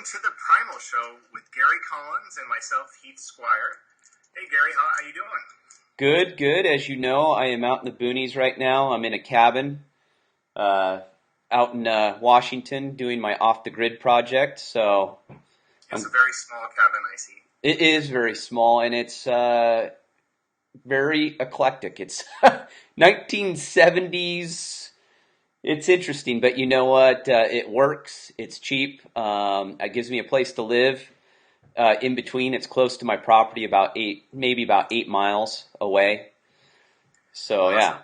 to the Primal Show with Gary Collins and myself, Heath Squier. Hey, Gary, how you doing? Good, good. As you know, I am out in the boonies right now. I'm in a cabin out in Washington doing my off-the-grid project. So It's a very small cabin, I see. it is very small, and it's very eclectic. It's 1970s. It's interesting, but you know what? It works. It's cheap. It gives me a place to live. In between, it's close to my property, maybe about 8 miles away. So Awesome. yeah.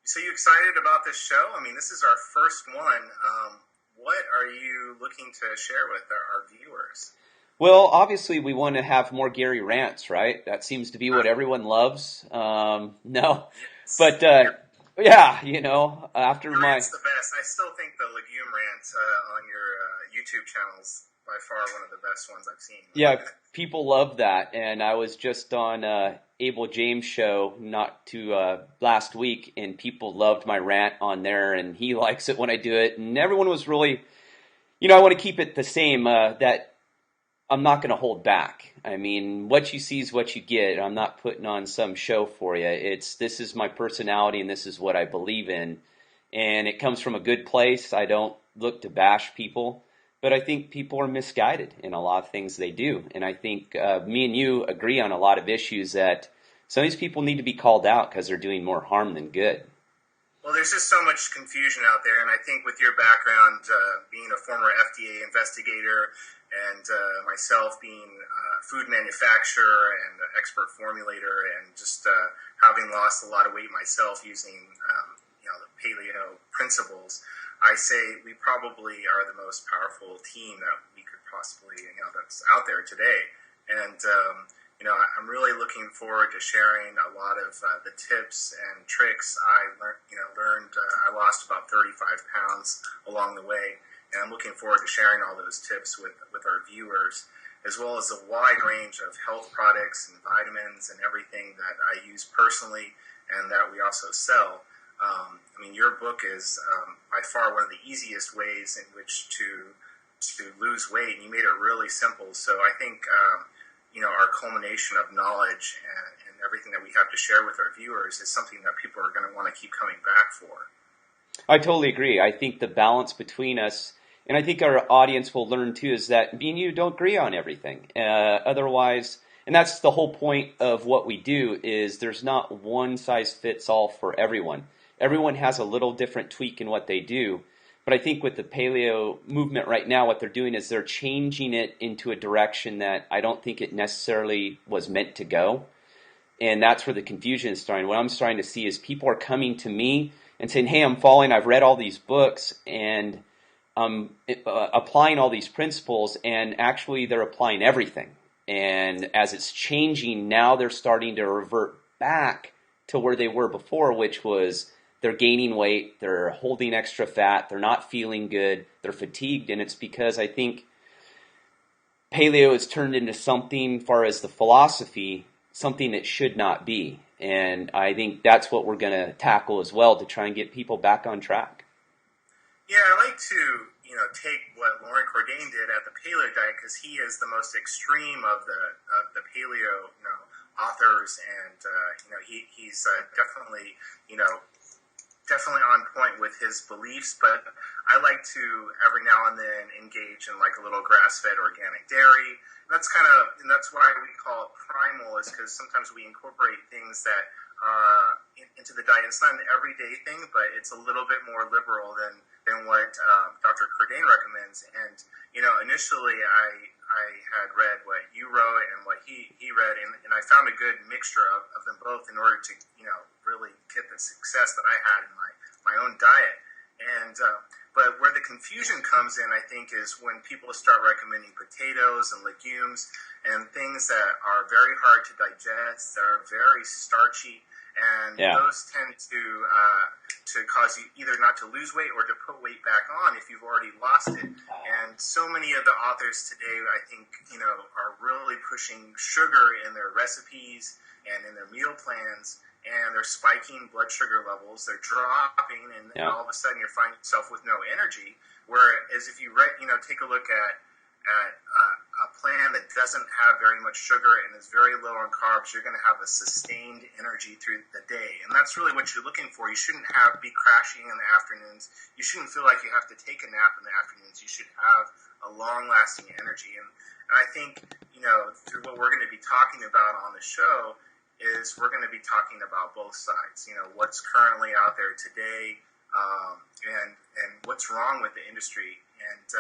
So you excited about this show? I mean, this is our first one. What are you looking to share with our viewers? Well, obviously, we want to have more Gary rants, right? That seems to be what everyone loves. No, Yes. but yeah, after Your my rant's the best. I still think the legume rant on your YouTube channel is by far one of the best ones I've seen. yeah, people love that, and I was just on Abel James' show last week, and people loved my rant on there, and he likes it when I do it, and everyone was really, I want to keep it the same, that I'm not going to hold back. I mean, what you see is what you get. I'm not putting on some show for you. This is my personality, and this is what I believe in, and it comes from a good place. I don't look to bash people. But I think people are misguided in a lot of things they do. And I think me and you agree on a lot of issues that some of these people need to be called out because they're doing more harm than good. Well, there's just so much confusion out there, and I think with your background, being a former FDA investigator, and myself being a food manufacturer and expert formulator, and just having lost a lot of weight myself using the paleo principles, I say we probably are the most powerful team that we could possibly, that's out there today. And, I'm really looking forward to sharing a lot of the tips and tricks I learned. I lost about 35 pounds along the way, and I'm looking forward to sharing all those tips with our viewers, as well as a wide range of health products and vitamins and everything that I use personally and that we also sell. Your book is by far one of the easiest ways in which to lose weight, and you made it really simple. So I think our culmination of knowledge and everything that we have to share with our viewers is something that people are going to want to keep coming back for. I totally agree. I think the balance between us, and I think our audience will learn too, is that me and you don't agree on everything. Otherwise, and that's the whole point of what we do, is there's not one size fits all for everyone. Everyone has a little different tweak in what they do. But I think with the paleo movement right now, what they're doing is they're changing it into a direction that I don't think it necessarily was meant to go. And that's where the confusion is starting. What I'm starting to see is people are coming to me and saying, hey, I'm following, I've read all these books, and I'm applying all these principles, and actually they're applying everything. And as it's changing, now they're starting to revert back to where they were before, which was they're gaining weight, they're holding extra fat, they're not feeling good, they're fatigued, and it's because I think paleo has turned into something, far as the philosophy, something it should not be. And I think that's what we're going to tackle as well, to try and get people back on track. Yeah, I like to take what Lauren Cordain did at the paleo diet, because he is the most extreme of the paleo authors, and he's definitely definitely on point with his beliefs. But I like to every now and then engage in like a little grass-fed organic dairy. That's why we call it primal, is because sometimes we incorporate things that into the diet. It's not an everyday thing, but it's a little bit more liberal than what Dr. Cordain recommends. And initially I had read what you wrote and what he read, and I found a good mixture of them both in order to really get the success that I had in my own diet. And but where the confusion comes in, I think, is when people start recommending potatoes and legumes and things that are very hard to digest, that are very starchy, and those tend to cause you either not to lose weight or to put weight back on if you've already lost it. And so many of the authors today, I think, are really pushing sugar in their recipes and in their meal plans, and they're spiking blood sugar levels. They're dropping, and all of a sudden you're finding yourself with no energy. Whereas if you take a look at at a plan that doesn't have very much sugar and is very low on carbs, you're going to have a sustained energy through the day. And that's really what you're looking for. You shouldn't be crashing in the afternoons. You shouldn't feel like you have to take a nap in the afternoons. You should have a long-lasting energy. And I think, through what we're going to be talking about on the show is we're going to be talking about both sides, what's currently out there today, and what's wrong with the industry. And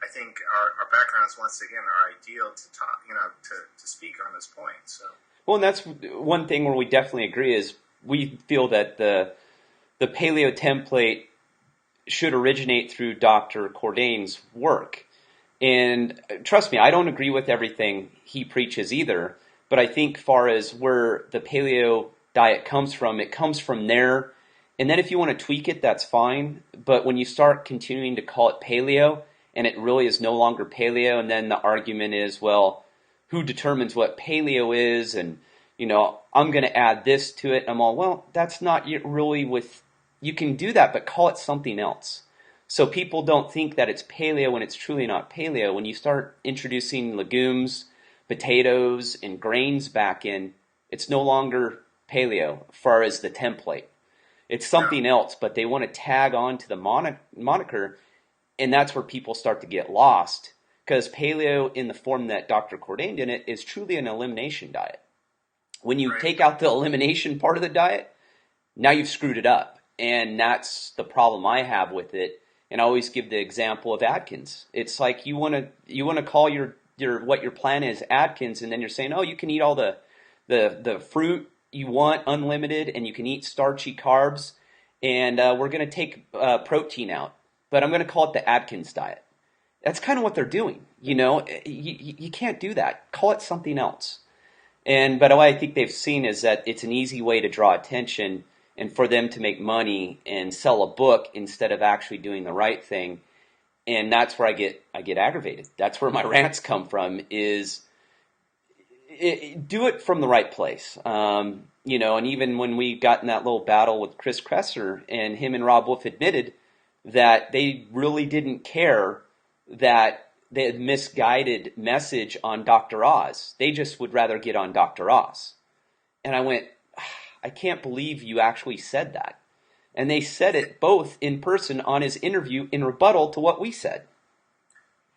I think our backgrounds, once again, are ideal to talk, to speak on this point. So, well, and that's one thing where we definitely agree is we feel that the paleo template should originate through Dr. Cordain's work. And trust me, I don't agree with everything he preaches either. But I think far as where the paleo diet comes from, it comes from there. And then if you want to tweak it, that's fine. But when you start continuing to call it paleo, and it really is no longer paleo, and then the argument is, well, who determines what paleo is? And, I'm going to add this to it. And I'm all, well, that's not really you can do that, but call it something else. So people don't think that it's paleo when it's truly not paleo. When you start introducing legumes, potatoes, and grains back in, it's no longer paleo as far as the template. It's something else, but they want to tag on to the moniker, and that's where people start to get lost, because paleo in the form that Dr. Cordain did it is truly an elimination diet. When you take out the elimination part of the diet, now you've screwed it up, and that's the problem I have with it. And I always give the example of Atkins. It's like you want to call your what your plan is Atkins, and then you're saying, oh, you can eat all the fruit you want unlimited, and you can eat starchy carbs, and we're going to take protein out, but I'm going to call it the Atkins diet. That's kind of what they're doing. You can't do that. Call it something else. But what I think they've seen is that it's an easy way to draw attention and for them to make money and sell a book instead of actually doing the right thing. And that's where I get aggravated. That's where my rants come from, is do it from the right place. And even when we got in that little battle with Chris Kresser, and him and Rob Wolf admitted that they really didn't care that they had misguided message on Dr. Oz. They just would rather get on Dr. Oz. And I went, I can't believe you actually said that. And they said it both in person on his interview in rebuttal to what we said.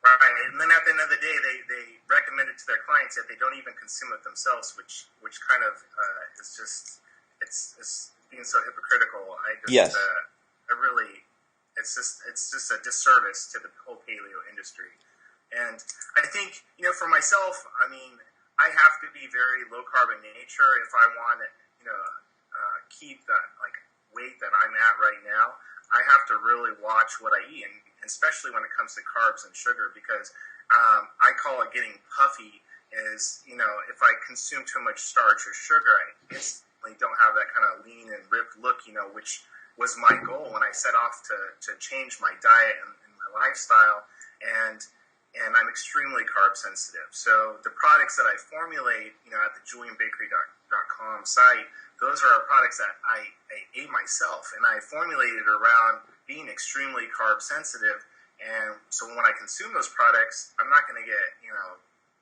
Right, and then at the end of the day, they recommend it to their clients that they don't even consume it themselves, which kind of is just it's being so hypocritical. Yes. It's just a disservice to the whole paleo industry. And I think, for myself, I have to be very low carb in nature if I want to, keep that weight that I'm at right now. I have to really watch what I eat, and especially when it comes to carbs and sugar, because I call it getting puffy. Is if I consume too much starch or sugar, I instantly don't have that kind of lean and ripped look, which was my goal when I set off to change my diet and my lifestyle. And I'm extremely carb sensitive. So the products that I formulate, at the julianbakery.com site, those are products that I ate myself, and I formulated around being extremely carb sensitive. And so when I consume those products, I'm not going to get,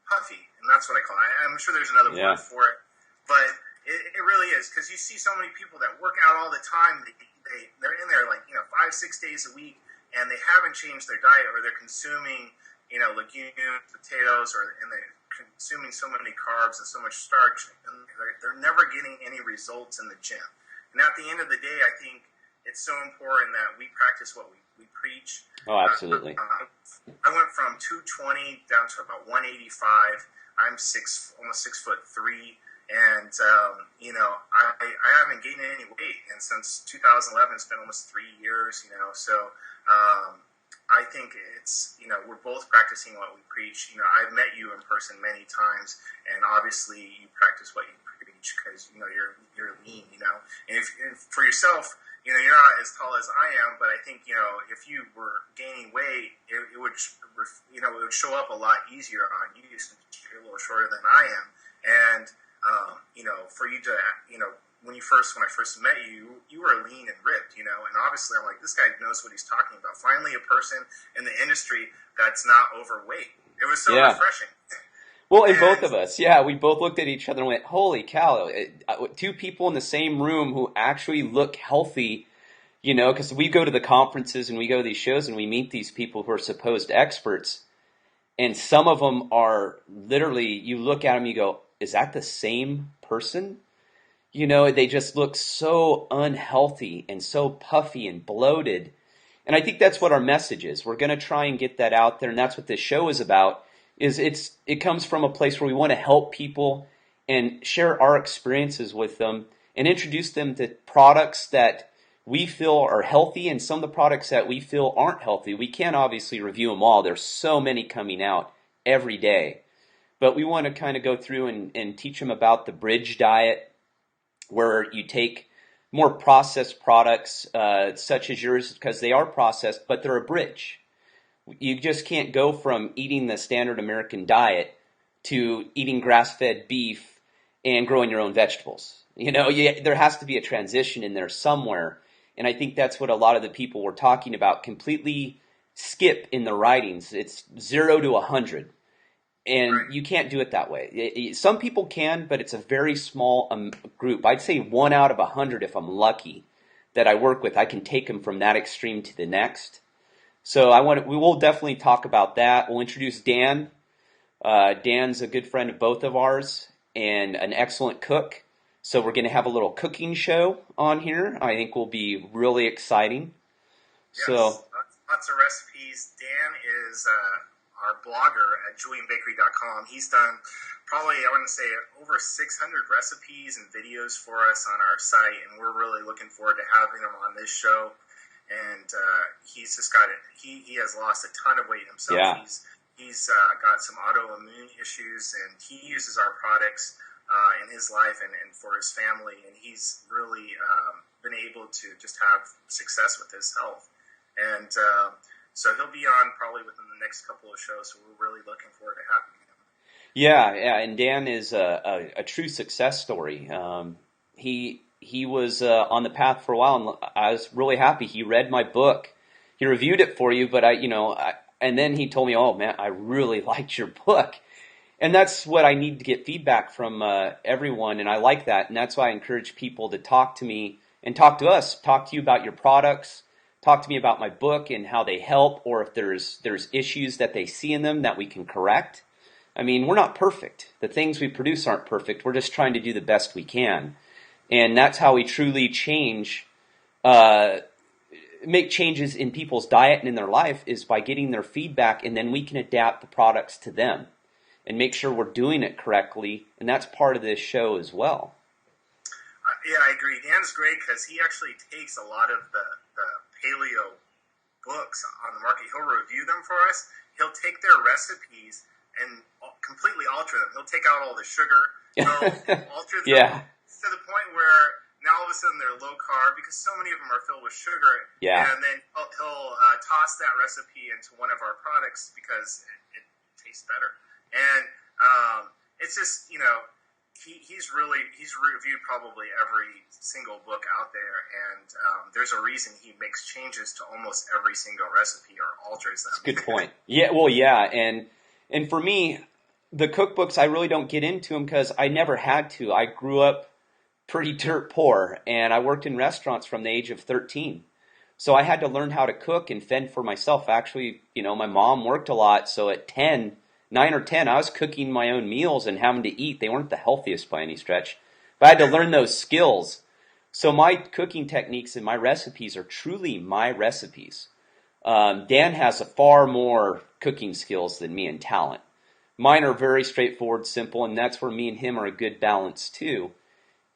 puffy, and that's what I call it. I'm sure there's another word for it, but it really is, because you see so many people that work out all the time. They're in there 5-6 days a week, and they haven't changed their diet, or they're consuming legumes, potatoes, and they're consuming so many carbs and so much starch, and they're never getting any results in the gym. And at the end of the day, I think it's so important that we practice what we preach. Oh, absolutely. I went from 220 down to about 185. I'm almost 6'3", and I haven't gained any weight, and since 2011, it's been almost 3 years. So. I think it's, we're both practicing what we preach. I've met you in person many times, and obviously you practice what you preach because, you're lean, and if for yourself, you're not as tall as I am, but I think, if you were gaining weight, it would show up a lot easier on you since you're a little shorter than I am. And, for you to, when I first met you, you were lean and ripped, and obviously I'm like, this guy knows what he's talking about. Finally, a person in the industry that's not overweight. It was so Yeah. refreshing. Well, in both And of us, yeah, we both looked at each other and went, "Holy cow!" Two people in the same room who actually look healthy, because we go to the conferences and we go to these shows and we meet these people who are supposed experts, and some of them are literally, you look at them, you go, "Is that the same person?" They just look so unhealthy and so puffy and bloated. And I think that's what our message is. We're going to try and get that out there, and that's what this show is about. It comes from a place where we want to help people and share our experiences with them and introduce them to products that we feel are healthy and some of the products that we feel aren't healthy. We can't obviously review them all. There's so many coming out every day. But we want to kind of go through and teach them about the bridge diet, where you take more processed products such as yours, because they are processed, but they're a bridge. You just can't go from eating the standard American diet to eating grass-fed beef and growing your own vegetables. There has to be a transition in there somewhere. And I think that's what a lot of the people we're talking about completely skip in the writings. It's 0 to 100. right, And you can't do it that way. Some people can, but it's a very small group. I'd say 1 out of 100, if I'm lucky, that I work with, I can take them from that extreme to the next. So we will definitely talk about that. We'll introduce Dan. Dan's a good friend of both of ours and an excellent cook. So we're going to have a little cooking show on here. I think will be really exciting. So yes, lots of recipes. Dan is our blogger at julianbakery.com. He's done probably, I want to say, over 600 recipes and videos for us on our site, and we're really looking forward to having him on this show. And he's just got it. He has lost a ton of weight himself. yeah, He's got some autoimmune issues, and he uses our products in his life and for his family. And he's really been able to just have success with his health. And so he'll be on probably within the next couple of shows. So we're really looking forward to having him. yeah. And Dan is a true success story. He was on the path for a while, and I was really happy. He read my book. He reviewed it for you, but and then he told me, "Oh man, I really liked your book." And that's what I need to get feedback from everyone, and I like that. And that's why I encourage people to talk to me and talk to us. Talk to you about your products. Talk to me about my book and how they help, or if there's issues that they see in them that we can correct. I mean, we're not perfect. The things we produce aren't perfect. We're just trying to do the best we can. And that's how we truly make changes in people's diet and in their life, is by getting their feedback, and then we can adapt the products to them and make sure we're doing it correctly. And that's part of this show as well. Yeah, I agree. Dan's great because he actually takes a lot of the paleo books on the market. He'll review them for us. He'll take their recipes and completely alter them. He'll take out all the sugar. He'll alter them Yeah, to the point where now all of a sudden they're low carb because so many of them are filled with sugar. yeah. And then he'll toss that recipe into one of our products because it tastes better. And it's just, he's reviewed probably every single book out there, and there's a reason he makes changes to almost every single recipe or alters them. That's a good point. Yeah, well, yeah, and for me, the cookbooks, I really don't get into them because I never had to. I grew up pretty dirt poor, and I worked in restaurants from the age of 13. So I had to learn how to cook and fend for myself. Actually, my mom worked a lot, so at 9 or 10, I was cooking my own meals and having to eat. They weren't the healthiest by any stretch, but I had to learn those skills. So my cooking techniques and my recipes are truly my recipes. Dan has a far more cooking skills than me and talent. Mine are very straightforward, simple, and that's where me and him are a good balance too,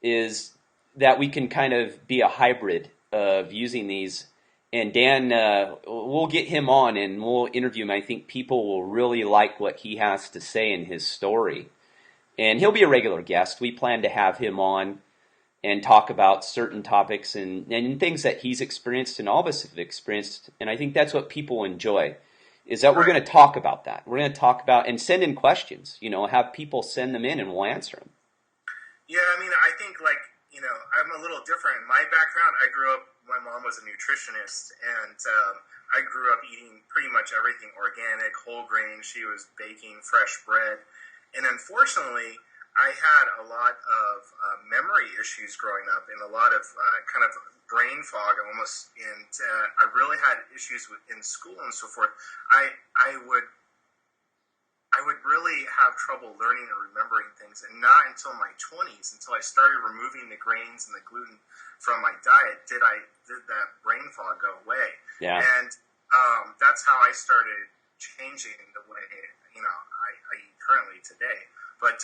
is that we can kind of be a hybrid of using these. And Dan, we'll get him on and we'll interview him. I think people will really like what he has to say in his story. And he'll be a regular guest. We plan to have him on and talk about certain topics and things that he's experienced and all of us have experienced. And I think that's what people enjoy, is that we're going to talk about that. We're going to talk about and send in questions, have people send them in and we'll answer them. Yeah, I mean, I think I'm a little different. In my background, I grew up, my mom was a nutritionist, and I grew up eating pretty much everything organic, whole grain. She was baking fresh bread. And unfortunately, I had a lot of memory issues growing up and a lot of kind of brain fog almost. And I really had issues in school and so forth. I would really have trouble learning and remembering things, and not until my 20s, until I started removing the grains and the gluten from my diet, did that brain fog go away. Yeah. And that's how I started changing the way I eat currently today. But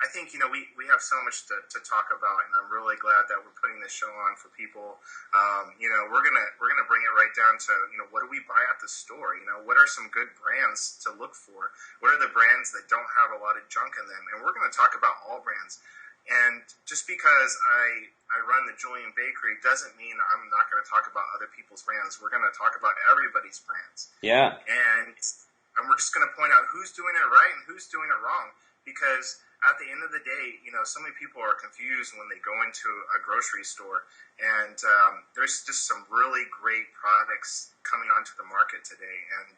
I think we have so much to talk about, and I'm really glad that we're putting this show on for people. We're gonna bring it right down to what do we buy at the store? What are some good brands to look for? What are the brands that don't have a lot of junk in them? And we're going to talk about all brands. And just because I run the Julian Bakery doesn't mean I'm not going to talk about other people's brands. We're going to talk about everybody's brands. Yeah. And we're just going to point out who's doing it right and who's doing it wrong. Because at the end of the day, so many people are confused when they go into a grocery store. And there's just some really great products coming onto the market today. And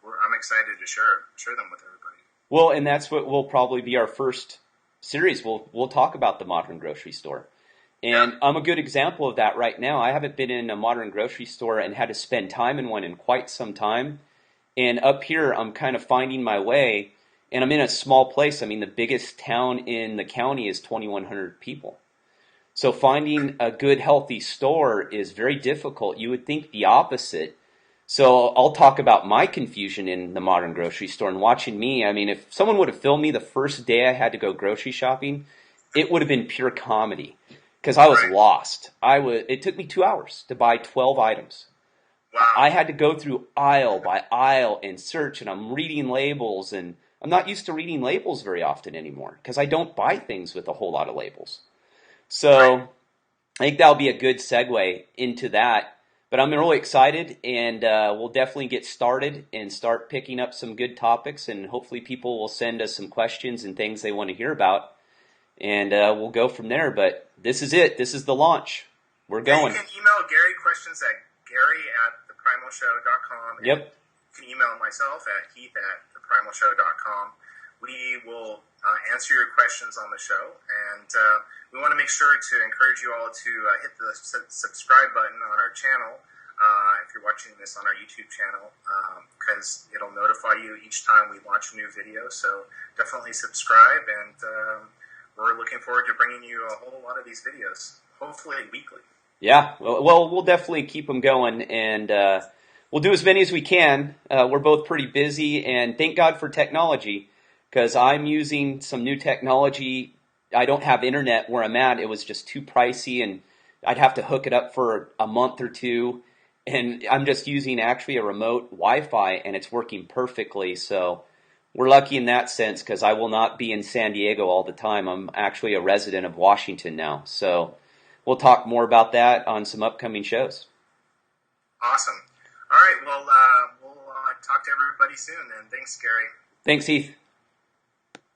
I'm excited to share them with everybody. Well, and that's what will probably be our first series. We'll talk about the modern grocery store. And yeah. I'm a good example of that right now. I haven't been in a modern grocery store and had to spend time in one in quite some time. And up here, I'm kind of finding my way. And I'm in a small place. I mean, the biggest town in the county is 2,100 people. So finding a good, healthy store is very difficult. You would think the opposite. So I'll talk about my confusion in the modern grocery store and watching me. I mean, if someone would have filmed me the first day I had to go grocery shopping, it would have been pure comedy because I was lost. It took me 2 hours to buy 12 items. Wow. I had to go through aisle by aisle and search, and I'm reading labels, and I'm not used to reading labels very often anymore because I don't buy things with a whole lot of labels. So I think that'll be a good segue into that. But I'm really excited, and we'll definitely get started and start picking up some good topics, and hopefully people will send us some questions and things they want to hear about, and we'll go from there. But this is it. This is the launch. We're going. You can email Gary questions at gary@theprimalshow.com. Yep. You can email myself at heath@theprimalshow.com. We will answer your questions on the show, and we want to make sure to encourage you all to hit the subscribe button on our channel if you're watching this on our YouTube channel, because it'll notify you each time we launch a new video. So definitely subscribe, and we're looking forward to bringing you a whole lot of these videos, hopefully weekly. Yeah, well, we'll definitely keep them going, and we'll do as many as we can. We're both pretty busy, and thank God for technology, because I'm using some new technology. I don't have internet where I'm at. It was just too pricey, and I'd have to hook it up for a month or two. And I'm just using actually a remote Wi-Fi, and it's working perfectly. So we're lucky in that sense, because I will not be in San Diego all the time. I'm actually a resident of Washington now. So we'll talk more about that on some upcoming shows. Awesome. All right. Well, we'll talk to everybody soon. And thanks, Gary. Thanks, Heath.